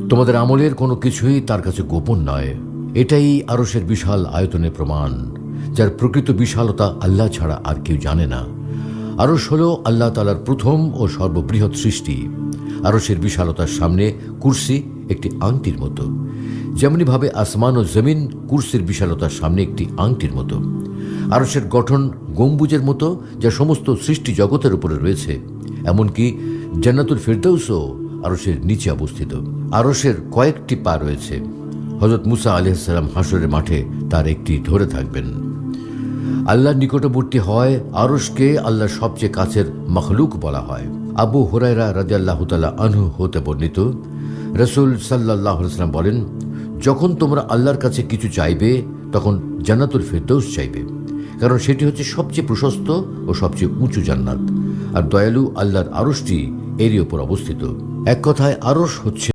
তোমাদের আমলের কোনো কিছুই তার কাছে গোপন নয়। এটাই আরশের বিশাল আয়তনের প্রমাণ, যার প্রকৃত বিশালতা আল্লাহ ছাড়া আর কেউ জানে না। আরশ হল আল্লাহ তাআলার প্রথম ও সর্ববৃহৎ সৃষ্টি। আরশের বিশালতার সামনে কুরসি একটি আংটির মতো, যেমনিভাবে আসমান ও জমিন কুরসির বিশালতার সামনে একটি আংটির মতো। আরশের গঠন গম্বুজের মতো, যা সমস্ত সৃষ্টি জগতের উপরে রয়েছে। এমনকি জান্নাতুল ফিরদাউসও আরশের নিচে অবস্থিত। আরশের কয়েকটি পা রয়েছে। হযরত মুসা আলাইহিস সালাম হাশরের মাঠে তার একটি ধরে থাকবেন। আল্লাহর নিকটবর্তী হয় আরশকে আল্লাহর সবচেয়ে কাছের মখলুক বলা হয়। আবু হুরায়রা রাদিয়াল্লাহু তাআলা আনহু হতে বর্ণিত, রাসূল সাল্লাল্লাহু আলাইহি ওয়াসাল্লাম বলেন, যখন তোমরা আল্লাহর কাছে কিছু চাইবে তখন জান্নাতুল ফিরদাউস চাইবে, কারণ সেটি হচ্ছে সবচেয়ে প্রশস্ত ও সবচেয়ে উঁচু জান্নাত। আর দয়ালু আল্লাহর আরশটি এরই ওপর অবস্থিত। এক কথায় আরশ হচ্ছে